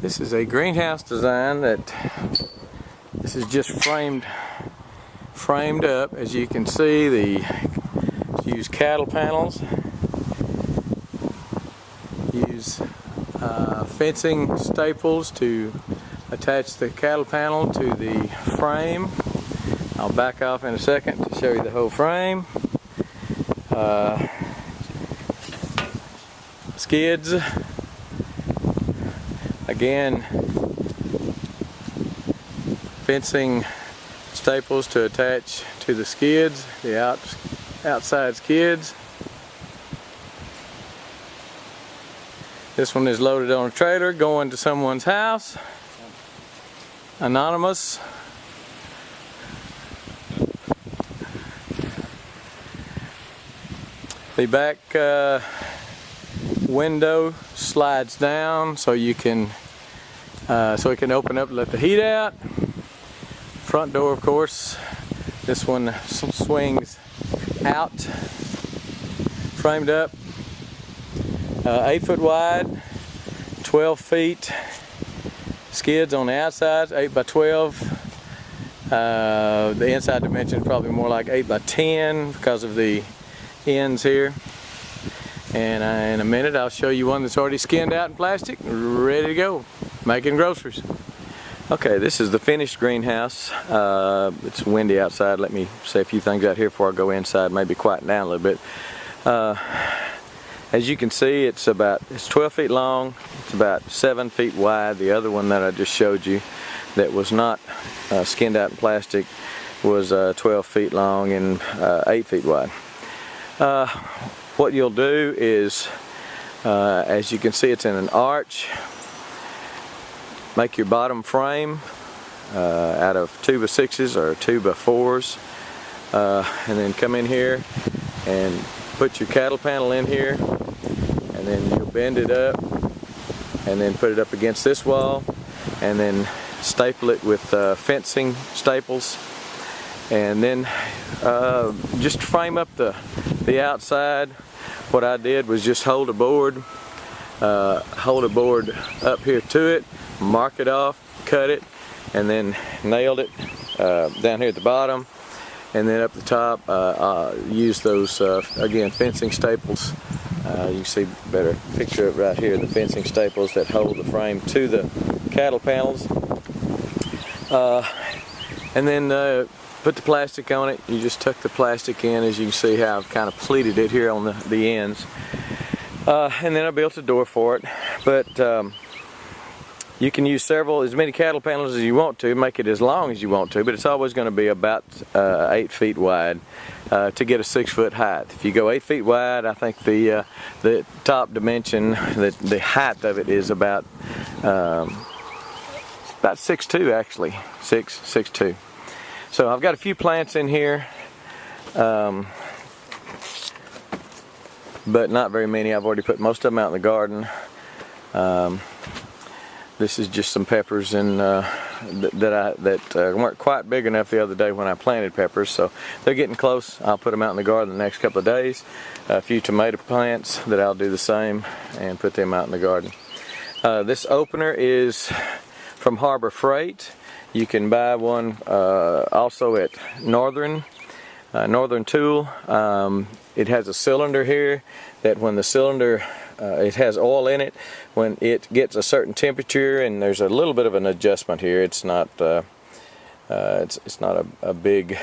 This is a greenhouse design that this is just framed up. As you can see, use cattle panels, use fencing staples to attach the cattle panel to the frame. I'll back off in a second to show you the whole frame. Skids, again, fencing staples to attach to the skids, the outside skids. This one is loaded on a trailer going to someone's house. Anonymous. The back window slides down so you can so it can open up and let the heat out. Front door, of course, this one swings out, framed up, 8 foot wide, 12 feet. Skids on the outside, 8 by 12. The inside dimension is probably more like 8 by 10 because of the ends here. And in a minute I'll show you one that's already skinned out in plastic, ready to go, making groceries. Okay, this is the finished greenhouse. It's windy outside. Let me say a few things out here before I go inside, maybe quieten down a little bit. As you can see, it's 12 feet long, it's about 7 feet wide. The other one that I just showed you that was not skinned out in plastic was 12 feet long and 8 feet wide. What you'll do is, as you can see, it's in an arch. Make your bottom frame out of 2x6s or 2x4s, and then come in here and put your cattle panel in here, and then you'll bend it up and then put it up against this wall and then staple it with fencing staples, and then just frame up the outside. What I did was just hold a board up here to it, mark it off, cut it, and then nailed it down here at the bottom, and then up the top use those again fencing staples. You can see better picture of it right here, the fencing staples that hold the frame to the cattle panels, and then put the plastic on it. You just tuck the plastic in, as you can see how I've kind of pleated it here on the ends, and then I built a door for it. But you can use as many cattle panels as you want to, make it as long as you want to, but it's always going to be about 8 feet wide to get a 6 foot height. If you go 8 feet wide, I think the top dimension, the height of it is about 6'2", actually, 6'2". So I've got a few plants in here, but not very many. I've already put most of them out in the garden. This is just some peppers that weren't quite big enough the other day when I planted peppers, so they're getting close. I'll put them out in the garden the next couple of days. A few tomato plants that I'll do the same and put them out in the garden. This opener is from Harbor Freight. You can buy one also at Northern Tool. It has a cylinder here that when the cylinder it has oil in it. When it gets a certain temperature, and there's a little bit of an adjustment here. It's not it's not a big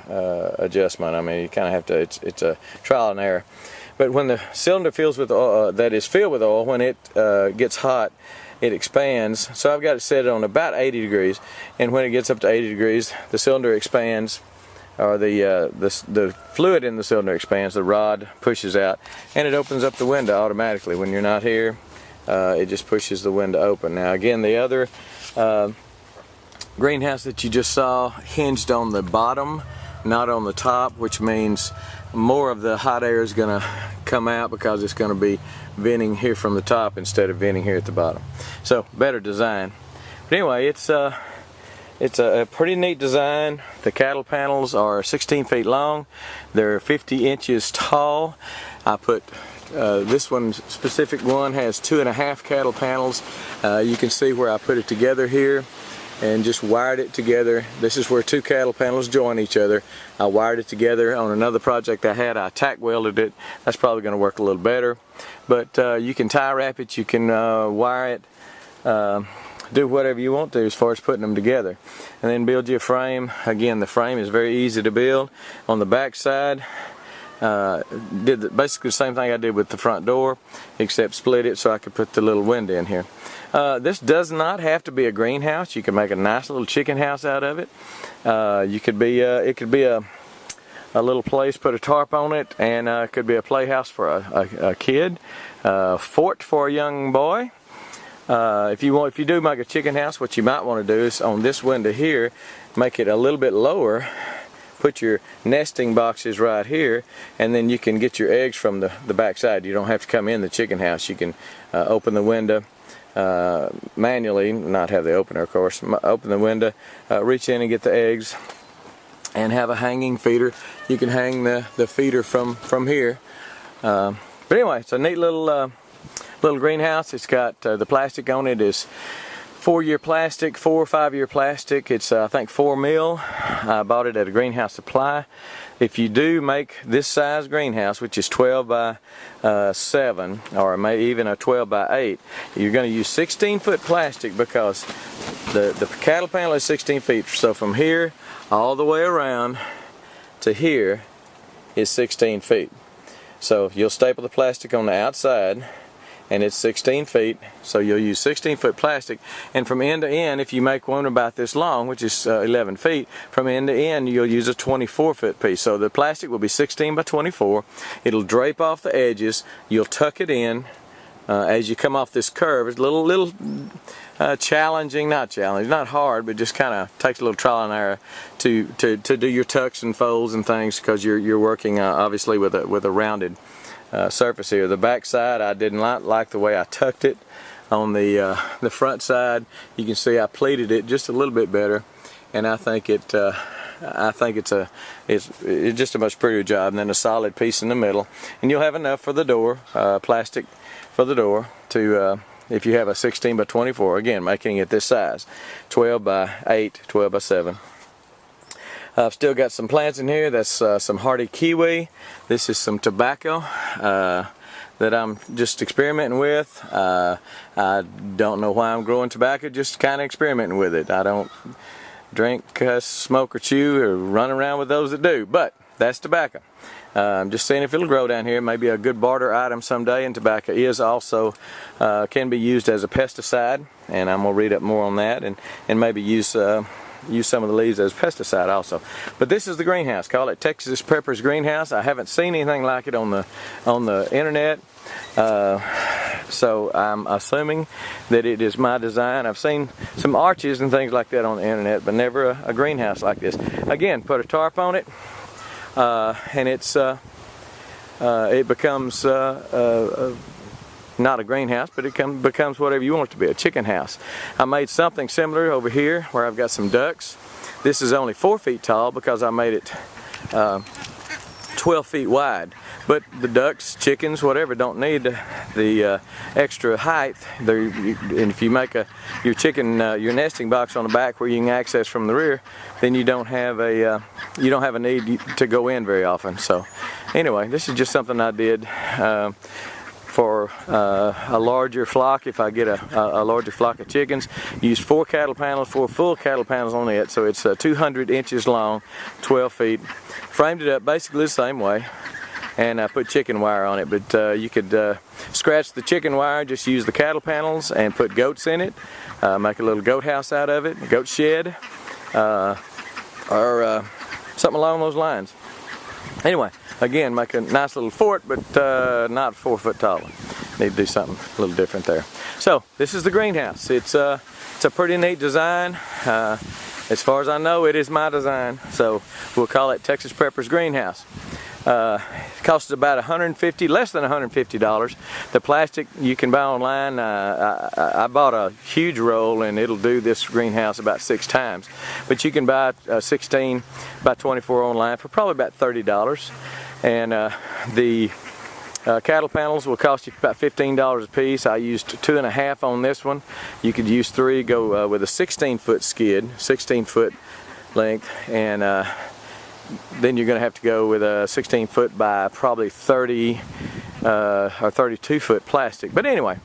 adjustment. I mean, you kind of have to. It's a trial and error. But when the cylinder fills with oil, that is filled with oil, when it gets hot, it expands. So I've got it set on about 80 degrees, and when it gets up to 80 degrees, the cylinder expands, or the fluid in the cylinder expands, the rod pushes out, and it opens up the window automatically. When you're not here, it just pushes the window open. Now again, the other greenhouse that you just saw hinged on the bottom, not on the top, which means more of the hot air is going to come out because it's going to be venting here from the top instead of venting here at the bottom. So better design. But anyway, it's a pretty neat design. The cattle panels are 16 feet long. They're 50 inches tall. I put This one specific one has 2.5 cattle panels. You can see where I put it together here and just wired it together. This is where 2 cattle panels join each other. I wired it together on another project I had. I tack welded it. That's probably going to work a little better. But you can tie wrap it, you can wire it, do whatever you want to as far as putting them together. And then build you a frame. Again, the frame is very easy to build. On the back side, did basically the same thing I did with the front door, except split it so I could put the little window in here. This does not have to be a greenhouse. You can make a nice little chicken house out of it. It could be a little place, put a tarp on it, and it could be a playhouse for a kid, fort for a young boy. If you do make a chicken house, what you might want to do is on this window here, make it a little bit lower. Put your nesting boxes right here, and then you can get your eggs from the back side. You don't have to come in the chicken house. You can open the window manually, not have the opener of course, open the window, reach in and get the eggs, and have a hanging feeder. You can hang the feeder from here. But anyway, it's a neat little greenhouse. It's got the plastic on it is 4-year plastic, 4 or 5-year plastic. It's I think 4 mil. I bought it at a greenhouse supply. If you do make this size greenhouse, which is 12 by 7, or maybe even a 12 by 8, you're going to use 16-foot plastic because the cattle panel is 16 feet. So from here all the way around to here is 16 feet. So you'll staple the plastic on the outside, and it's 16 feet, so you'll use 16-foot plastic, and from end to end, if you make one about this long, which is 11 feet, from end to end you'll use a 24-foot piece. So the plastic will be 16 by 24. It'll drape off the edges. You'll tuck it in as you come off this curve. It's a little challenging, not hard, but just kind of takes a little trial and error to do your tucks and folds and things, because you're working obviously with a rounded surface here. The back side, I didn't like the way I tucked it. On the front side, you can see I pleated it just a little bit better, and I think it's just a much prettier job. And then a solid piece in the middle, and you'll have enough for the door, plastic for the door to if you have a 16 by 24. Again, making it this size, 12 by 8, 12 by 7. I've still got some plants in here. That's some hardy kiwi. This is some tobacco that I'm just experimenting with. I don't know why I'm growing tobacco, just kind of experimenting with it. I don't drink, smoke, or chew, or run around with those that do, but that's tobacco. I'm just seeing if it'll grow down here. Maybe a good barter item someday. And tobacco is also can be used as a pesticide, and I'm gonna read up more on that, and maybe use some of the leaves as pesticide also. But this is the greenhouse. Call it Texas Pepper's greenhouse. I haven't seen anything like it on the internet, so I'm assuming that it is my design. I've seen some arches and things like that on the internet, but never a greenhouse like this. Again, put a tarp on it, and it becomes not a greenhouse, but it becomes whatever you want it to be, a chicken house. I made something similar over here where I've got some ducks. This is only 4 feet tall because I made it 12 feet wide. But the ducks, chickens, whatever, don't need the extra height. And if you make your chicken your nesting box on the back where you can access from the rear, then you don't have a need to go in very often. So anyway, this is just something I did for a larger flock. If I get a larger flock of chickens, use 4 cattle panels, 4 full cattle panels on it, so it's 200 inches long, 12 feet. Framed it up basically the same way, and I put chicken wire on it. But you could scratch the chicken wire, just use the cattle panels and put goats in it, make a little goat house out of it, a goat shed, or something along those lines. Anyway, again, make a nice little fort, but not 4 foot tall. Need to do something a little different there. So this is the greenhouse. It's a pretty neat design. As far as I know, it is my design. So we'll call it Texas Pepper's greenhouse. It costs about less than $150. The plastic you can buy online. I bought a huge roll, and it'll do this greenhouse about 6 times. But you can buy 16 by 24 online for probably about $30. And the Cattle panels will cost you about $15 a piece. I used 2.5 on this one. You could use 3, go with a 16-foot skid, 16-foot length, and then you're going to have to go with a 16-foot by probably 30 or 32-foot plastic. But anyway,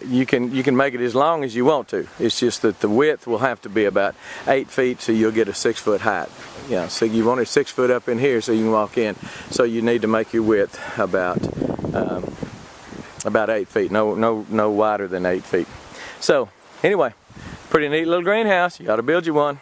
you can make it as long as you want to. It's just that the width will have to be about 8 feet, so you'll get a 6-foot height. Yeah, so you want it 6 foot up in here so you can walk in. So you need to make your width about 8 feet. No wider than 8 feet. So anyway, pretty neat little greenhouse. You ought to build you one.